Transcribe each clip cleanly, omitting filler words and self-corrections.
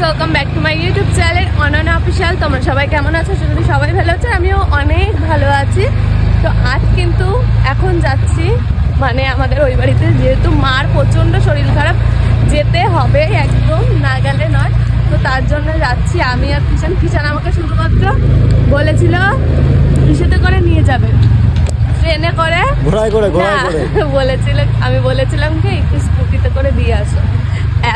Welcome back to my YouTube channel Ananya official. তোমরা সবাই কেমন আছো? যদি সবাই ভালো আছে, আমিও অনেক ভালো আছি। তো আজ কিন্তু এখন যাচ্ছি মানে আমাদের ওই বাড়িতে, যেহেতু মার প্রচণ্ড শরীর খারাপ, যেতে হবে একদম, না গেলে নয়। তো তার জন্য যাচ্ছি আমি আর কিষান আমাকে শুধুমাত্র বলেছিল কিসেতে করে নিয়ে যাবে, ট্রেনে করে বলেছিল। আমি বলেছিলাম কি একটু স্কুটিতে করে দিয়ে আসো।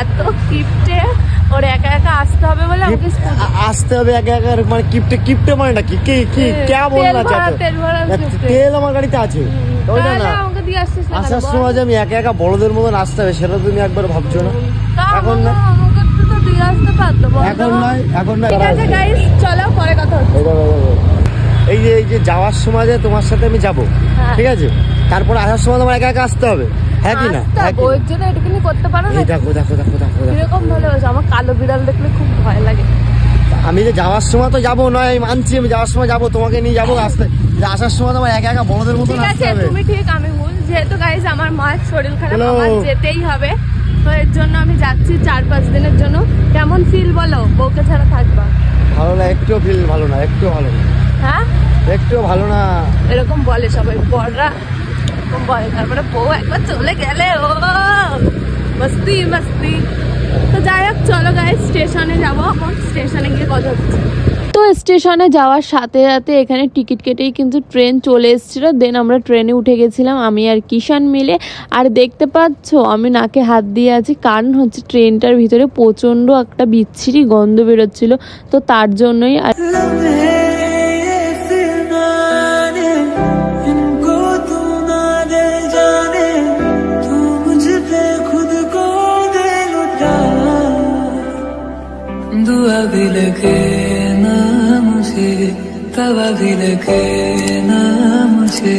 এত কিপটে, ওর একা একা আসতে হবে বলে আমাকে আসতে হবে একা একা। মানে কিপটে মানে নাকি কি কি কেমন আছে? তেল আমার গাড়িতে আছে, ওইটা না আমাকে দিয়ে আসছিস। আসার সময় যে আমি একা একা বড়দের মতন আসতে হবে সেটা তুমি একবার ভাবছো না? এখন না, তো দিয়ে আসতে পারতো, এখন নয়, এখন নয়। ঠিক আছে গাইস, চলো পরে কথা হচ্ছে। এই যে যাওয়ার সময় যে তোমার সাথে আমি যাবো, ঠিক আছে, তারপর আসার সময় তোমার একা একা আসতে হবে, হ্যাঁ কি না? ওর জন্য এটুকুনি করতে পারো না? দেখো দেখো দেখো দেখো এরকম হলে আমার কালো বিড়াল দেখলে খুব ভয় লাগে। আমি যে যাওয়ার সময় তো যাবো নয়, আমি মানছি আমি যাওয়ার সময় যাবো, তোমাকে নিয়ে যাবো আসতে। আসার সময় তোমার একা একা বড়দের মতন আসতে হবে। তুমি ঠিক, আমি ভুল। যেহেতু গাইস আমার মার শরীর খারাপ, আমার যেতেই হবে। তো এর জন্য আমি যাচ্ছি 4-5 দিনের জন্য। কেমন ফিল বলো বউকে ছাড়া থাকবা? ভালো না, একটু ফিল ভালো না, একটু ভালো না। হ্যাঁ, একটু ভালো না, এরকম বলে সবাই, বড়রা এরকম বলে। তারপরে বউ একবার চলে গেলে ও মস্তি মস্তি। তো যাই হোক, চলো গাইস স্টেশনে যাবো। এখন স্টেশনে গিয়ে কথা হচ্ছে। তো স্টেশনে যাওয়ার সাথে সাথে এখানে টিকিট কেটেই কিন্তু ট্রেন চলে এসেছিলো। দেন আমরা ট্রেনে উঠে গেছিলাম আমি আর কিষান মিলে। আর দেখতে পাচ্ছ আমি নাকে হাত দিয়ে আছি, কারণ হচ্ছে ট্রেনটার ভিতরে প্রচণ্ড একটা বিচ্ছিরি গন্ধ বেরোচ্ছিল। তো তার জন্যই আর दुआ भी लगे ना मुझे, तवा भी लगे ना मुझे,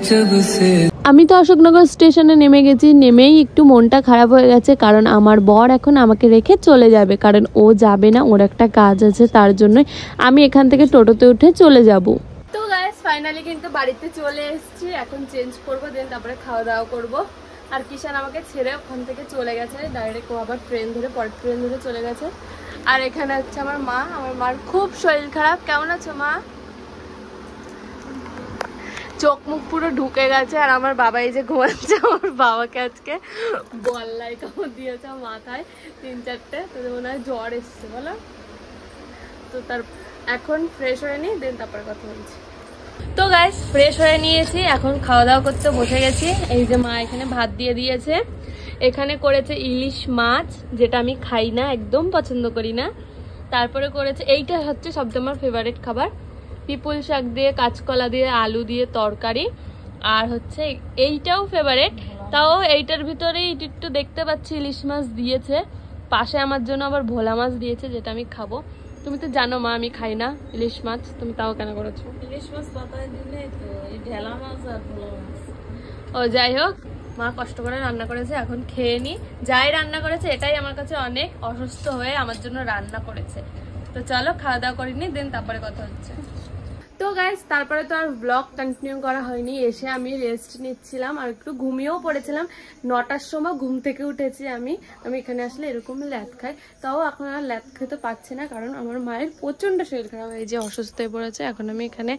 जब से আমি তো অশোকনগর স্টেশনে নেমে গেছি। নেমেই একটু মনটা খারাপ হয়ে গেছে, কারণ আমার বর এখন আমাকে রেখে চলে যাবে, কারণ ও যাবে না, ওর একটা কাজ আছে। তার জন্যই আমি এখান থেকে টোটোতে উঠে চলে যাব। তো গাইস ফাইনালি কিন্তু বাড়িতে চলে এসেছি। এখন চেঞ্জ করবো, দেন তারপরে খাওয়া দাওয়া করবো। আর কিষান আমাকে ছেড়ে ওখান থেকে চলে গেছে ডাইরেক্ট, ও আবার ট্রেন ধরে পরের ট্রেন ধরে চলে গেছে। আর এখানে হচ্ছে আমার মা। আমার মার খুব শরীর খারাপ। কেমন আছো মা? চোখ মুখ পুরো ঢুকে গেছে। আর আমার বাবা এই যে ঘুমাচ্ছে, আমার বাবাকে আজকে বল্লাই কামড় দিয়েছে মাথায় 3-4টে। তো মনে হয় জ্বর এসছে বলো। তো তার এখন ফ্রেশ হয়ে নিই, দেন তারপরে কথা বলছি। তো গাইস ফ্রেশ হয়ে নিয়েছি, এখন খাওয়া দাওয়া করতে বসে গেছি। এই যে মা এখানে ভাত দিয়ে দিয়েছে, এখানে করেছে ইলিশ মাছ, যেটা আমি খাই না, একদম পছন্দ করি না। তারপরে করেছে, এইটা হচ্ছে সবচেয়ে আমার ফেভারিট খাবার, পিপুল শাক দিয়ে, কাঁচকলা দিয়ে, আলু দিয়ে তরকারি। আর হচ্ছে এইটাও ফেভারিট, তাও এইটার ভিতরেই একটু দেখতে পাচ্ছি ইলিশ মাছ দিয়েছে। পাশে আমার জন্য আবার ভোলা মাছ দিয়েছে, যেটা আমি খাবো। তুমি তো জানো মা আমি খাই না ইলিশ মাছ, তুমি তাও কেন করেছো? ইলিশ মাছ পাতায় দিলে তো এই ঢেলা মাছ আর ভোলা মাছ। ও যাই হোক, মা কষ্ট করে রান্না করেছে, এখন খেয়ে নি। যাই রান্না করেছে এটাই আমার কাছে অনেক। অসুস্থ হয়ে আমার জন্য রান্না করেছে। তো চলো খাওয়া দাওয়া করিনি, দেন তারপরে কথা হচ্ছে। তো গাইস তারপরে তো আর ব্লগ কন্টিনিউ করা হয়নি। এসে আমি রেস্ট নিচ্ছিলাম আর একটু ঘুমিয়েও পড়েছিলাম। 9টার সময় ঘুম থেকে উঠেছি আমি এখানে আসলে এরকম ল্যাদ খাই, তাও এখন আর ল্যাদ খেতে পারছি না, কারণ আমার মায়ের প্রচণ্ড শরীর খারাপ, এই যে অসুস্থ হয়ে পড়েছে। এখন আমি এখানে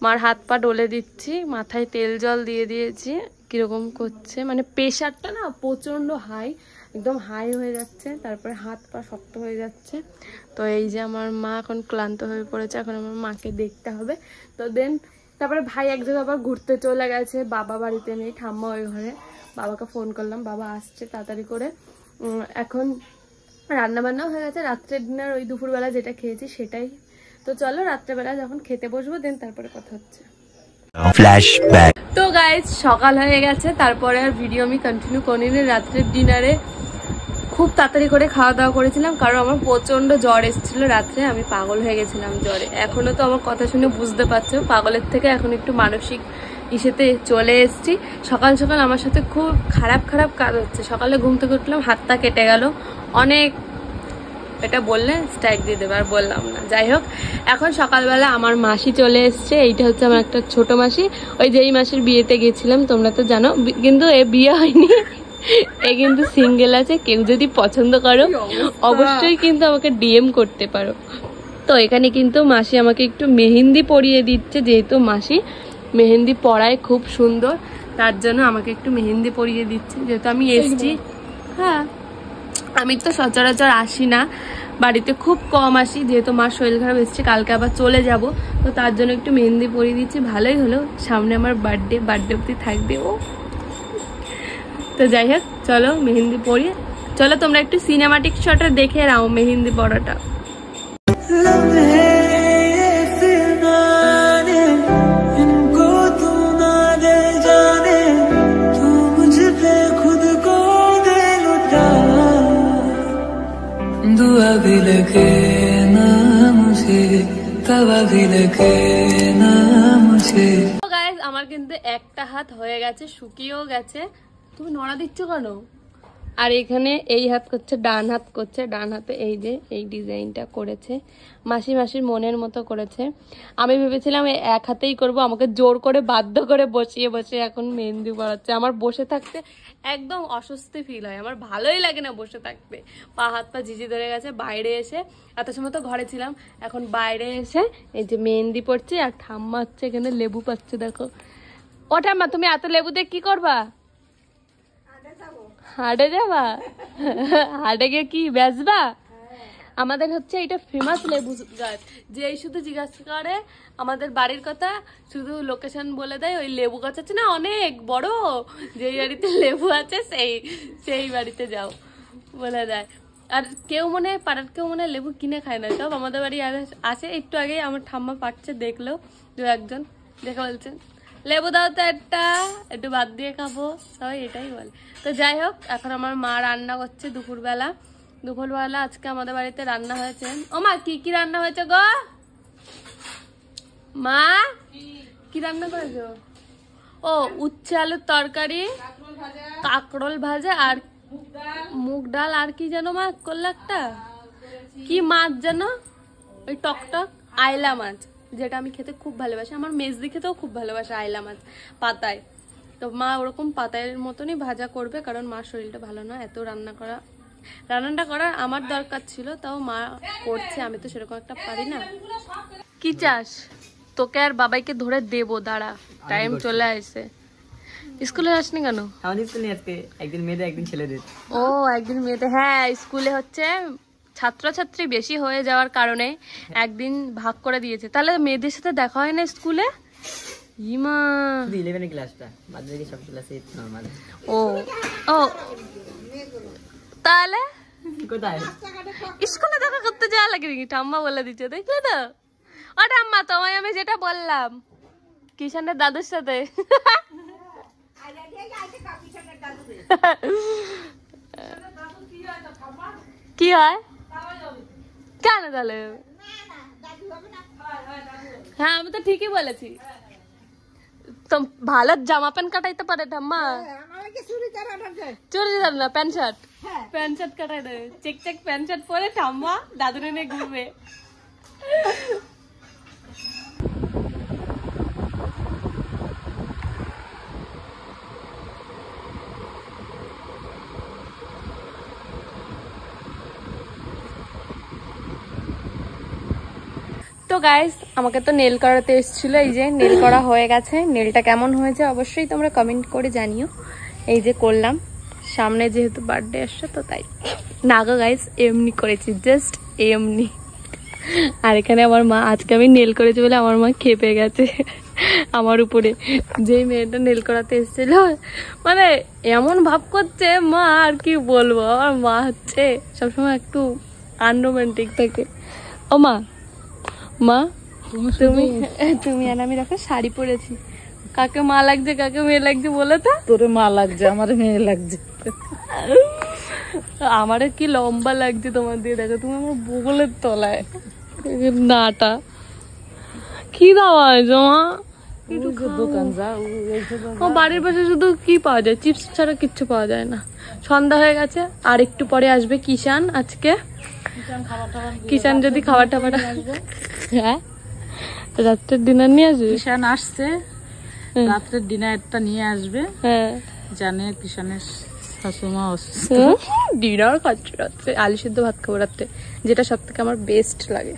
মার হাত পা ডলে দিচ্ছি, মাথায় তেল জল দিয়ে দিয়েছি। কিরকম করছে মানে প্রেশারটা না প্রচণ্ড হাই, একদম হাই হয়ে যাচ্ছে, তারপরে হাত পা শক্ত হয়ে যাচ্ছে। তো এই যে আমার মা এখন ক্লান্ত হয়ে পড়েছে, এখন আমার মাকে দেখতে হবে। তো দেন তারপরে ভাই এক জায়গায় আবার ঘুরতে চলে গেছে, বাবা বাড়িতে নেই, ঠাম্মা ওই ঘরে। বাবাকে ফোন করলাম, বাবা আসছে তাড়াতাড়ি করে। এখন রান্নাবান্নাও হয়ে গেছে, রাত্রের ডিনার ওই দুপুরবেলা যেটা খেয়েছি সেটাই। তো চলো রাত্রেবেলা যখন খেতে বসবো দেন তারপরে কথা হচ্ছে। ফ্ল্যাশব্যাক। তো গাইজ সকাল হয়ে গেছে, তারপরে আর ভিডিও আমি কন্টিনিউ করিনি। রাত্রের ডিনারে খুব তাড়াতাড়ি করে খাওয়া দাওয়া করেছিলাম, কারণ আমার প্রচন্ড জ্বর এসেছিল রাত্রে, আমি পাগল হয়ে গেছিলাম জ্বরে। এখনো তো আমার কথা শুনে বুঝতে পারছো, পাগলের থেকে এখন একটু মানসিক ইসেতে চলে এসেছি। সকাল সকাল আমার সাথে খুব খারাপ কাজ হচ্ছে। সকালে ঘুম থেকে উঠলাম, হাতটা কেটে গেল অনেক। এটা বললে স্ট্রাইক দিয়ে দেবে, আর বললাম না। যাই হোক, এখন সকালবেলা আমার মাসি চলে এসছে। এইটা হচ্ছে আমার একটা ছোট মাসি, ওই যে এই মাসির বিয়েতে গেছিলাম, তোমরা তো জানো, কিন্তু এ বিয়ে হয়নি। এ কিন্তু সিঙ্গেল আছে, কেউ যদি পছন্দ করো অবশ্যই কিন্তু আমাকে ডিএম করতে পারো। তো এখানে কিন্তু মাসি আমাকে একটু মেহেন্দি পরিয়ে দিচ্ছে, যেহেতু মাসি মেহেন্দি পরায় খুব সুন্দর, তার জন্য আমাকে একটু মেহেন্দি পরিয়ে দিচ্ছে, যেহেতু আমি এসছি। হ্যাঁ, আমি তো সচরাচর আসি না, বাড়িতে খুব কম আসি, যেহেতু মার শরীর খারাপ এসছে, কালকে আবার চলে যাব, তো তার জন্য একটু মেহেন্দি পরিয়ে দিচ্ছি। ভালোই হলো, সামনে আমার বার্থডে অবধি থাকবে ও। তো যাই হোক, চলো মেহেন্দি পরি। চলো তোমরা একটু সিনেমাটিক শটে দেখে নাও মেহেন্দি পরাটা। दुआ भी लगे ना मुझे, तवा भी लगे ना मुझे। তো গাইস, আমার কিন্তু একটা হাত হয়ে গেছে, শুকিয়েও গেছে। তুমি নড়া দিচ্ছ কেন? আর এখানে এই হাত করছে, ডান হাত করছে, ডান হাতে এই যে এই ডিজাইনটা করেছে মাসির মনের মতো করেছে। আমি ভেবেছিলাম এই এক হাতেই করব, আমাকে জোর করে বাধ্য করে বসিয়ে এখন মেহেন্দি পরাচ্ছে। আমার বসে থাকতে একদম অস্বস্তি ফিল হয়, আমার ভালোই লাগে না বসে থাকতে। হাত পা ঝিঝি ধরে গেছে। বাইরে এসে, এত সময় তো ঘরে ছিলাম, এখন বাইরে এসে এই যে মেহেন্দি পড়ছে, আর ঠাম্মা হচ্ছে এখানে লেবু পাচ্ছে। দেখো ও ঠাম্মা, তুমি এত লেবু দিয়ে কি করবা? হাটে যাবা? হাটে গিয়ে কি বেচবা? আমাদের হচ্ছে এটা ফেমাস লেবু গাছ, যে শুধু জিজ্ঞাসা করে আমাদের বাড়ির কথা, শুধু লোকেশন বলে দেয়, ওই লেবু গাছ আছে না অনেক বড়, যেই বাড়িতে লেবু আছে সেই বাড়িতে যাও বলে দেয়। আর কেউ মনে হয় পাড়ার কেউ মনে হয় লেবু কিনে খায় না, সব আমাদের বাড়ি আসে। একটু আগেই আমার ঠাম্মা পাচ্ছে, দেখলো দু একজন, দেখে বলছেন লেবু দাও তো একটু ভাত দিয়ে খাবো, সবাই এটাই বলে। তো যাই হোক, এখন আমার মা রান্না করছে দুপুরবেলা আজকে আমাদের বাড়িতে রান্না হয়েছে। ও মা, কি রান্না হয়েছে গো? মা কি রান্না করেছো? ও উচ্ছে আলুর তরকারি, কাঁকরোল ভাজা, আর মুগ ডাল, আর কি যেন মা করলো একটা, কি মাছ যেন, ওই টকটক আইলা মাছ, যেটা আমি খেতে খুব ভালোবাসি। আমার মেজদি খেতেও খুব ভালোবাসে আইলা মাছ পাতায়। তো মা ওরকম পাতায়ের মতনই ভাজা করবে, কারণ মার শরীরটা ভালো না। এত রান্নাটা করার আমার দরকার ছিল, তাও মা করছে, আমি তো সেরকম একটা পারি না। কি চাস? তোকে আর বাবাইকে ধরে দেবো, দাঁড়া, টাইম চলে আসে। স্কুলে আসনি কেন? আমাদের স্কুলে আজকে একদিন মেয়েদের একদিন ছেলেদের। ও একদিন মেয়েদের, হ্যাঁ স্কুলে হচ্ছে ছাত্রছাত্রী বেশি হয়ে যাওয়ার কারণে একদিন ভাগ করে দিয়েছে। তাহলে মেয়েদের সাথে দেখা হয় না স্কুলে? ইমা 11 ক্লাসটা, বাদ বাকি সব ক্লাসে নরমাল। ও ও তাহলে কোথায় স্কুলে দেখা করতে যাওয়া লাগে নাকি? ঠাম্মা বলে দিচ্ছে, দেখলে তো? ও ঠাম্মা, তোমায় আমি যেটা বললাম কিষানের দাদুর সাথে। কি হয় কেন তাহলে? হ্যাঁ আমি তো ঠিকই বলেছি। তো ভালো জামা প্যান্ট কাটাইতে পারে ঠাম্মা? চুড়িদার না, প্যান্ট শার্ট কাটাই দেবে। চেক প্যান্ট শার্ট পরে ঠাম্মা দাদুরে নিয়ে ঘুরবে। তো গাইস, আমাকে তো নেল করাতে এসেছিল, এই যে নেল করা হয়ে গেছে। নেলটা কেমন হয়েছে অবশ্যই তোমরা কমেন্ট করে জানিও। এই যে করলাম, সামনে যেহেতু বার্থডে আসছে তো তাই। না গো গাইস, এমনি করেছি, জাস্ট এমনি। আর এখানে আমার মা, আজকে আমি নেল করেছি বলে আমার মা খেপে গেছে আমার উপরে। যেই মেয়েটা নেল করাতে এসেছিল, মানে এমন ভাব করছে মা, আর কি বলবো। আমার মা হচ্ছে সবসময় একটু আনরোমান্টিক থাকে। ও মা তুমি আর আমি দেখো শাড়ি পরেছি, কাকে মা লাগছে কাকে মেয়ে লাগছে বলে তো? তোরে মা লাগছে, আমার মেয়ে লাগছে। আমারে কি লম্বা লাগছে তোমার দিয়ে, দেখো তুমি আমার বগলের তলায়। নাটা কি দেওয়া হয়েছে মা? দোকান যা, বাড়ির পাশে শুধু কি পাওয়া যায়, চিপস ছাড়া কিচ্ছু পাওয়া যায় না। সন্ধ্যা হয়ে গেছে, আর একটু পরে আসবে কিষান। আজকে কিষান যদি খাবার টাবার, হ্যাঁ রাত্রের ডিনার নিয়ে আসবে। কিষান আসছে, রাত্রের ডিনারটা নিয়ে আসবে। হ্যাঁ জানে কিষানের শাশুমা অসুস্থ। ডিনার খাচ্ছে রাত্রে, আলু সিদ্ধ ভাত খাবো রাত্রে, যেটা সব থেকে আমার বেস্ট লাগে।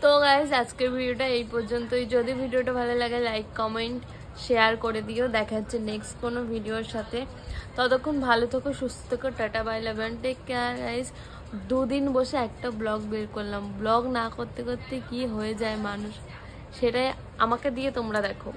তো গাইস আজকের ভিডিওটা এই পর্যন্তই। যদি ভিডিওটা ভালো লাগে লাইক কমেন্ট শেয়ার করে দিও। দেখা হচ্ছে নেক্সট কোনো ভিডিওর সাথে। ততক্ষণ ভালো থেকো, সুস্থ থেকো, tata bye love and take care guys. 2 দিন বসে একটা ব্লগ বের করলাম, ব্লগ না করতে করতে কি হয়ে যায় মানুষ, সেটাই আমাকে দিয়ে তোমরা দেখো।